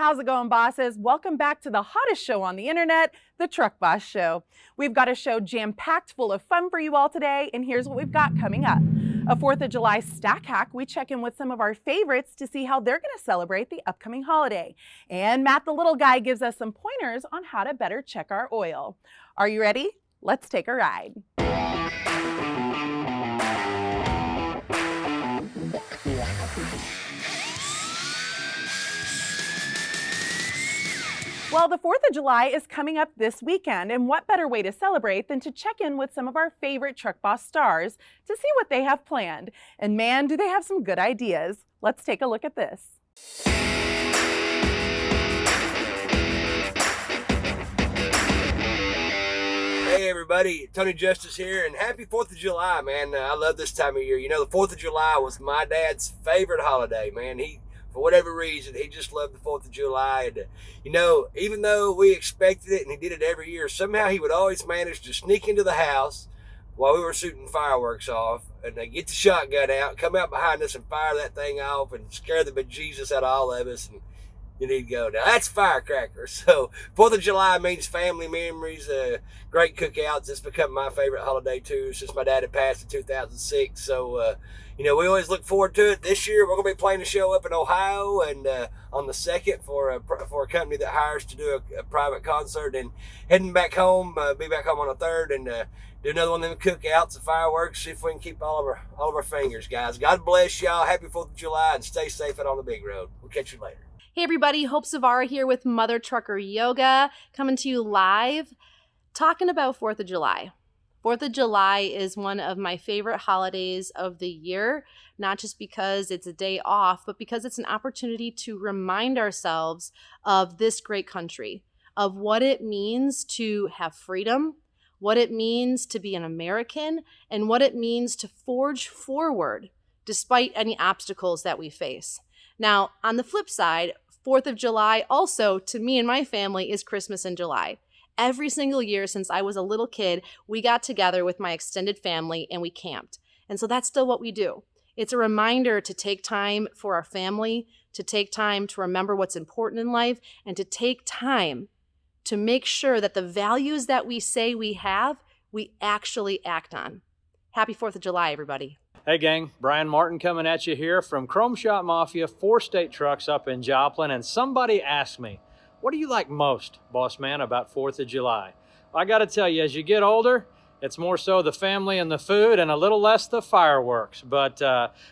How's it going, bosses? Welcome back to the hottest show on the internet, the Truck Boss Show. We've got a show jam-packed full of fun for you all today, and here's what we've got coming up. A 4th of July stack hack, we check in with some of our favorites to see how they're going to celebrate the upcoming holiday. And Matt the Little Guy gives us some pointers on how to better check our oil. Are you ready? Let's take a ride. Well, the 4th of July is coming up this weekend, and what better way to celebrate than to check in with some of our favorite Truck Boss stars to see what they have planned. And man, do they have some good ideas. Let's take a look at this. Hey everybody, Tony Justice here, and happy 4th of July, man. I love this time of year. You know, the 4th of July was my dad's favorite holiday, man. For whatever reason, he just loved the 4th of July. And, you know, even though we expected it and he did it every year, somehow he would always manage to sneak into the house while we were shooting fireworks off and get the shotgun out, come out behind us and fire that thing off and scare the bejesus out of all of us. And you need to go. Now, that's firecrackers. So, 4th of July means family memories, great cookouts. It's become my favorite holiday, too, since my dad had passed in 2006. So, you know, we always look forward to it. This year, we're going to be playing a show up in Ohio and on the 2nd for a company that hires to do a private concert, and heading back home, be back home on the 3rd and do another one of them cookouts and fireworks, see if we can keep all of our fingers, guys. God bless y'all. Happy 4th of July, and stay safe out on the big road. We'll catch you later. Hey everybody, Hope Savara here with Mother Trucker Yoga, coming to you live, talking about 4th of July. 4th of July is one of my favorite holidays of the year, not just because it's a day off, but because it's an opportunity to remind ourselves of this great country, of what it means to have freedom, what it means to be an American, and what it means to forge forward despite any obstacles that we face. Now, on the flip side, 4th of July also, to me and my family, is Christmas in July. Every single year since I was a little kid, we got together with my extended family and we camped. And so that's still what we do. It's a reminder to take time for our family, to take time to remember what's important in life, and to take time to make sure that the values that we say we have, we actually act on. Happy 4th of July, everybody. Hey gang, Brian Martin coming at you here from Chrome Shop Mafia, 4 state trucks up in Joplin, and somebody asked me, what do you like most, boss man, about 4th of July? I gotta tell you, as you get older, it's more so the family and the food and a little less the fireworks. But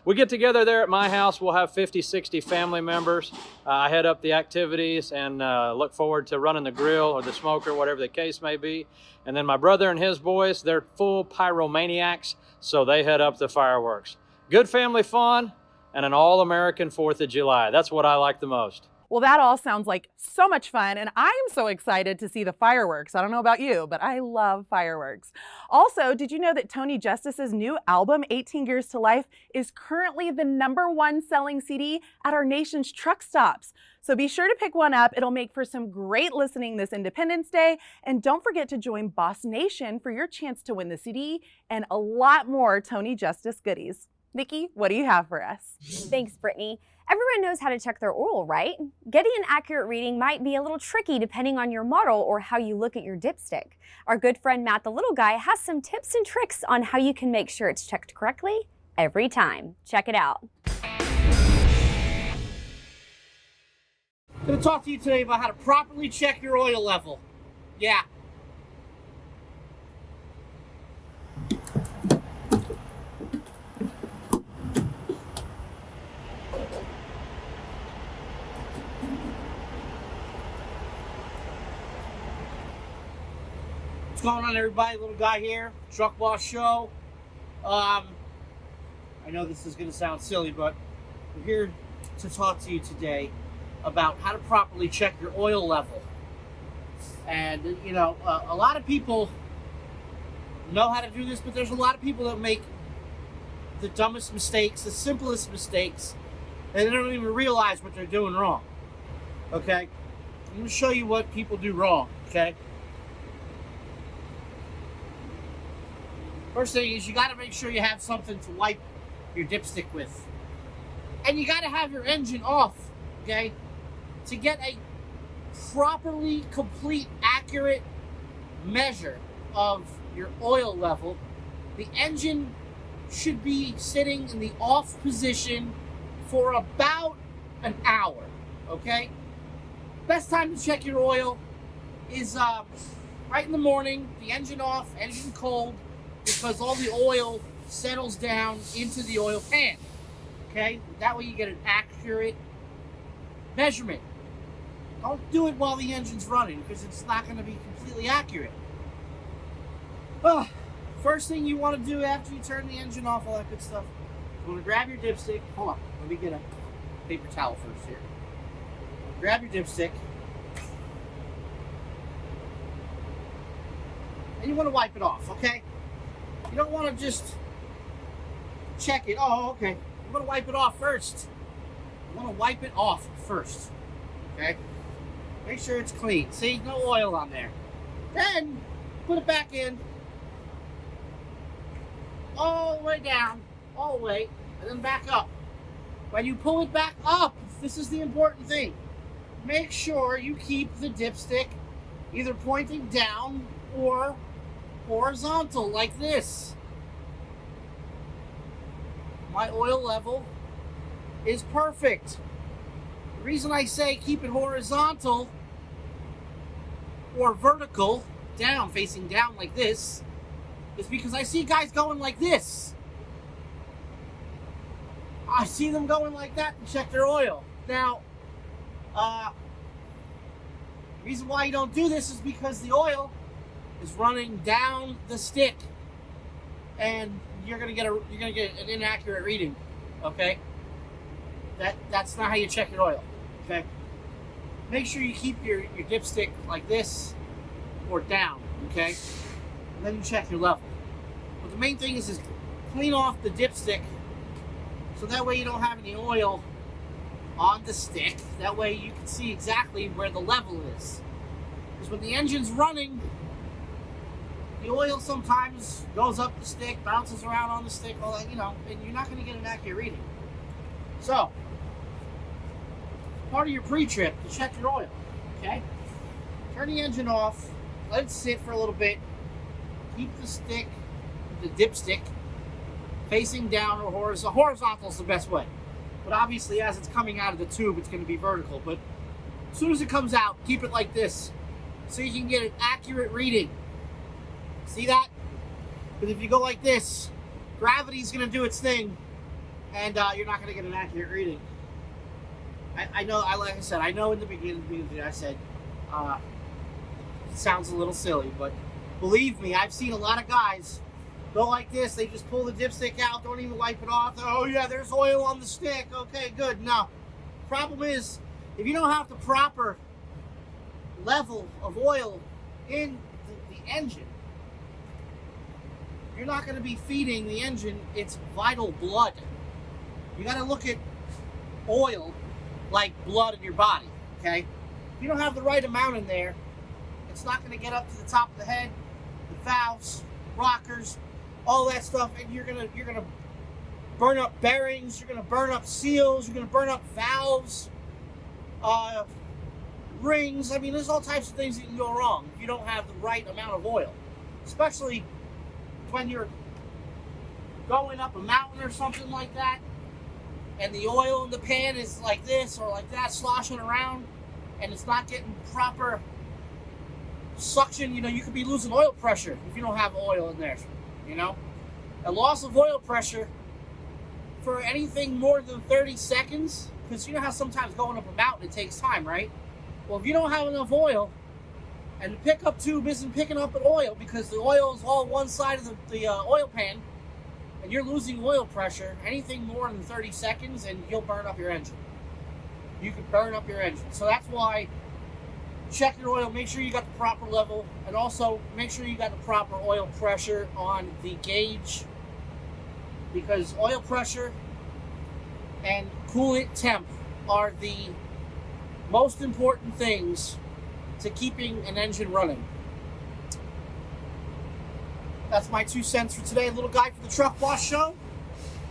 we get together there at my house. We'll have 50, 60 family members. I head up the activities and look forward to running the grill or the smoker, whatever the case may be. And then my brother and his boys, they're full pyromaniacs, so they head up the fireworks. Good family fun and an all-American 4th of July. That's what I like the most. Well, that all sounds like so much fun, and I'm so excited to see the fireworks. I don't know about you, but I love fireworks. Also, did you know that Tony Justice's new album, 18 Gears to Life, is currently the #1 selling CD at our nation's truck stops? So be sure to pick one up. It'll make for some great listening this Independence Day. And don't forget to join Boss Nation for your chance to win the CD and a lot more Tony Justice goodies. Nikki, what do you have for us? Thanks, Brittany. Everyone knows how to check their oil, right? Getting an accurate reading might be a little tricky depending on your model or how you look at your dipstick. Our good friend Matt the Little Guy has some tips and tricks on how you can make sure it's checked correctly every time. Check it out. I'm going to talk to you today about how to properly check your oil level. Yeah. What's going on, everybody? Little Guy here, Truck Boss Show. I know this is going to sound silly, but we're here to talk to you today about how to properly check your oil level. And, you know, a lot of people know how to do this, but there's a lot of people that make the dumbest mistakes, the simplest mistakes, and they don't even realize what they're doing wrong. Okay? I'm going to show you what people do wrong, okay? First thing is you got to make sure you have something to wipe your dipstick with. And you got to have your engine off, okay? to get a properly complete, accurate measure of your oil level, the engine should be sitting in the off position for about an hour, okay? Best time to check your oil is right in the morning, the engine off, engine cold, because all the oil settles down into the oil pan, okay? That way you get an accurate measurement. Don't do it while the engine's running, because it's not going to be completely accurate. First thing you want to do after you turn the engine off, all that good stuff, you want to grab your dipstick. Hold on, let me get a paper towel first here. Grab your dipstick. And you want to wipe it off, okay? You don't want to just check it. Oh, okay. You want to wipe it off first. You want to wipe it off first, okay? Make sure it's clean. See, no oil on there. Then, put it back in. All the way down, all the way, and then back up. When you pull it back up, this is the important thing. Make sure you keep the dipstick either pointing down or horizontal, like this. My oil level is perfect. The reason I say keep it horizontal or vertical, down, facing down like this, is because I see guys going like this. I see them going like that to check their oil. Now, the reason why you don't do this is because the oil is running down the stick, and you're gonna get an inaccurate reading. Okay, that's not how you check your oil. Okay, make sure you keep your dipstick like this or down. Okay, and then you check your level. But the main thing is clean off the dipstick, so that way you don't have any oil on the stick. That way you can see exactly where the level is. Because when the engine's running, the oil sometimes goes up the stick, bounces around on the stick, all that, and you're not going to get an accurate reading. So, part of your pre-trip to check your oil, okay? Turn the engine off, let it sit for a little bit, keep the stick, the dipstick, facing down or horizontal. Horizontal is the best way. But obviously, as it's coming out of the tube, it's going to be vertical. But as soon as it comes out, keep it like this so you can get an accurate reading. See that? Because if you go like this, gravity's going to do its thing, and you're not going to get an accurate reading. I know, like I said, I know in the beginning I said, it sounds a little silly, but believe me, I've seen a lot of guys go like this. They just pull the dipstick out, don't even wipe it off. Oh yeah, there's oil on the stick. Okay, good. No. Problem is, if you don't have the proper level of oil in the engine, you're not going to be feeding the engine its vital blood. You got to look at oil like blood in your body, okay? If you don't have the right amount in there, it's not going to get up to the top of the head, the valves, rockers, all that stuff, and you're gonna burn up bearings, you're gonna burn up seals, you're gonna burn up valves, rings. I mean, there's all types of things that can go wrong if you don't have the right amount of oil, especially when you're going up a mountain or something like that, and the oil in the pan is like this or like that, sloshing around, and it's not getting proper suction. You could be losing oil pressure if you don't have oil in there. A loss of oil pressure for anything more than 30 seconds, because you know how sometimes going up a mountain it takes time, right? Well, if you don't have enough oil and the pickup tube isn't picking up an oil because the oil is all one side of the oil pan, and you're losing oil pressure, anything more than 30 seconds and you'll burn up your engine. You could burn up your engine. So that's why check your oil, make sure you got the proper level, and also make sure you got the proper oil pressure on the gauge, because oil pressure and coolant temp are the most important things to keeping an engine running. That's my 2 cents for today, little guy for the Truck Boss Show.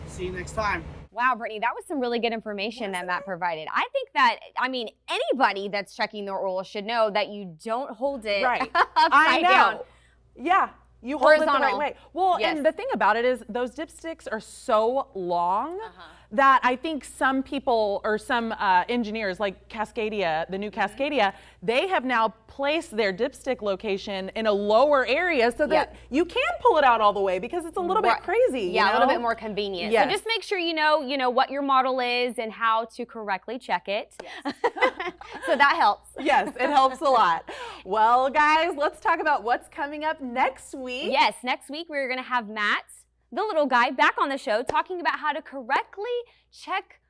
See you next time. Wow, Brittany, that was some really good information that Matt provided. I think that, I mean, anybody that's checking their oil should know that you don't hold it Right. upside down. Yeah. You hold it the right Horizontal. way. Well, Yes. and the thing about it is those dipsticks are so long that I think some people or some engineers like Cascadia, the new Cascadia, they have now placed their dipstick location in a lower area so that you can pull it out all the way because it's a little bit crazy. Yeah, you a little know? bit more convenient. Yes. So just make sure you know what your model is and how to correctly check it. Yes. So that helps. Yes, it helps a lot. Well, guys, let's talk about what's coming up next week. Yes, next week we're going to have Matt, the little guy, back on the show talking about how to correctly check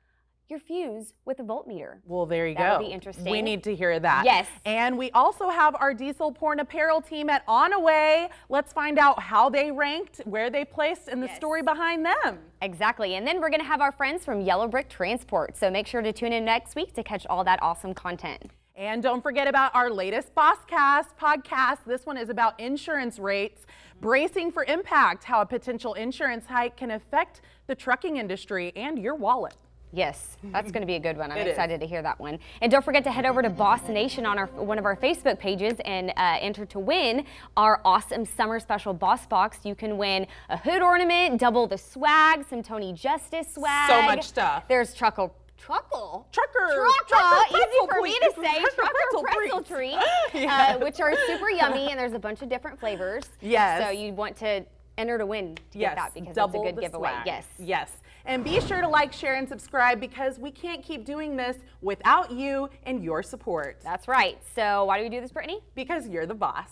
your fuse with a voltmeter. Well, there you go. That'll be interesting. We need to hear that. Yes. And we also have our Diesel Porn Apparel team at On Away. Let's find out how they ranked, where they placed, and the story behind them. Exactly. And then we're going to have our friends from Yellow Brick Transport. So make sure to tune in next week to catch all that awesome content. And don't forget about our latest Bosscast podcast. This one is about insurance rates, bracing for impact, how a potential insurance hike can affect the trucking industry and your wallet. Yes, that's going to be a good one. I'm It excited to hear that one. And don't forget to head over to Boss Nation on one of our Facebook pages and enter to win our awesome summer special Boss Box. You can win a hood ornament, double the swag, some Tony Justice swag. So much stuff. There's trucker, easy for me to say, trucker pretzel treats, which are super yummy, and there's a bunch of different flavors. Yes. So you want to enter to win to get that because double it's a good the giveaway. swag. Yes. Yes. And be sure to like, share, and subscribe because we can't keep doing this without you and your support. That's right. So why do we do this, Brittany? Because you're the boss.